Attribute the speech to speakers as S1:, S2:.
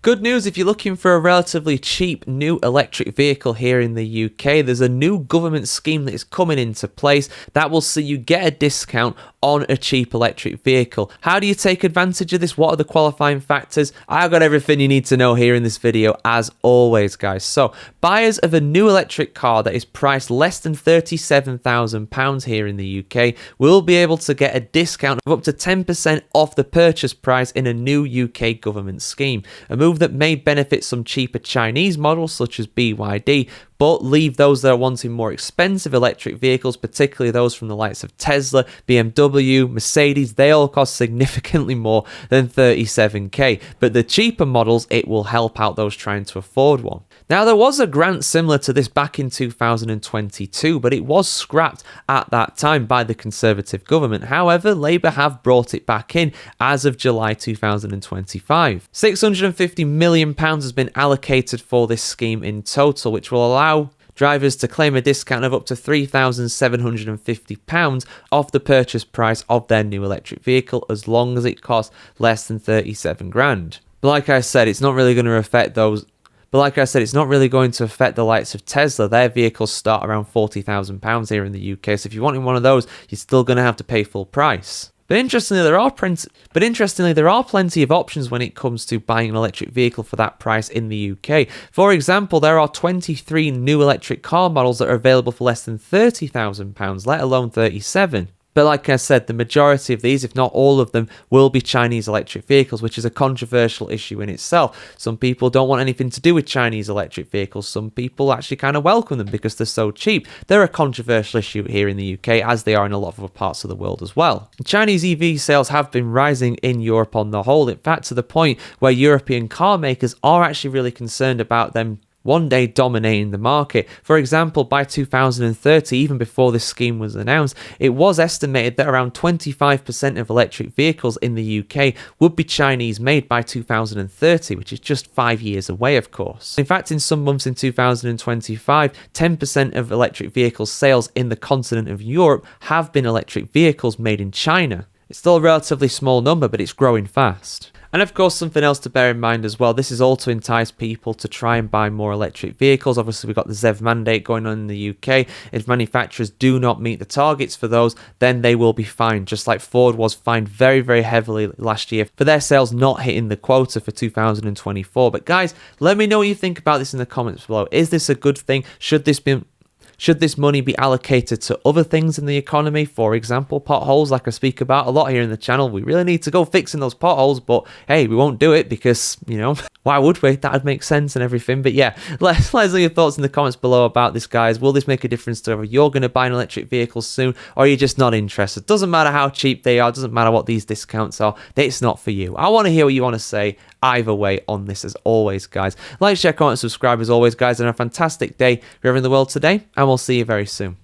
S1: Good news if you're looking for a relatively cheap new electric vehicle here in the UK. There's a new government scheme that is coming into place that will see you get a discount on a cheap electric vehicle. How do you take advantage of this? What are the qualifying factors? I've got everything you need to know here in this video as always, guys. So buyers of a new electric car that is priced less than £37,000 here in the UK will be able to get a discount of up to 10% off the purchase price in a new UK government scheme. A move that may benefit some cheaper Chinese models such as BYD, but leave those that are wanting more expensive electric vehicles, particularly those from the likes of Tesla, BMW, Mercedes. They all cost significantly more than 37k, but the cheaper models, it will help out those trying to afford one. Now, there was a grant similar to this back in 2022, but it was scrapped at that time by the Conservative government. However, Labour have brought it back in as of July 2025. £650 million has been allocated for this scheme in total, which will allow drivers to claim a discount of up to £3,750 off the purchase price of their new electric vehicle, as long as it costs less than 37 grand. But like I said, it's not really going to affect those. But like I said, it's not really going to affect the likes of Tesla. Their vehicles start around £40,000 here in the UK. So if you're wanting one of those, you're still going to have to pay full price. But interestingly, there are plenty of options when it comes to buying an electric vehicle for that price in the UK. For example, there are 23 new electric car models that are available for less than £30,000, let alone 37. But like I said, the majority of these, if not all of them, will be Chinese electric vehicles, which is a controversial issue in itself. Some people don't want anything to do with Chinese electric vehicles. Some people actually kind of welcome them because they're so cheap. They're a controversial issue here in the UK, as they are in a lot of other parts of the world as well. Chinese EV sales have been rising in Europe on the whole, in fact, to the point where European car makers are actually really concerned about them one day dominating the market. For example, by 2030, even before this scheme was announced, it was estimated that around 25% of electric vehicles in the UK would be Chinese made by 2030, which is just 5 years away, of course. In fact, in some months in 2025, 10% of electric vehicle sales in the continent of Europe have been electric vehicles made in China. It's still a relatively small number, but it's growing fast. And of course, something else to bear in mind as well, this is all to entice people to try and buy more electric vehicles. Obviously, we've got the ZEV mandate going on in the UK. If manufacturers do not meet the targets for those, then they will be fined, just like Ford was fined very, very heavily last year for their sales not hitting the quota for 2024. But guys, let me know what you think about this in the comments below. Is this a good thing? Should this money be allocated to other things in the economy? For example, potholes, like I speak about a lot here in the channel. We really need to go fixing those potholes, but hey, we won't do it because, why would we? That would make sense and everything. But yeah, let us know your thoughts in the comments below about this, guys. Will this make a difference to whether you're going to buy an electric vehicle soon, or are you just not interested? Doesn't matter how cheap they are, doesn't matter what these discounts are, it's not for you. I want to hear what you want to say either way on this as always, guys. Like, share, comment, subscribe as always, guys, and have a fantastic day wherever in the world today, and we'll see you very soon.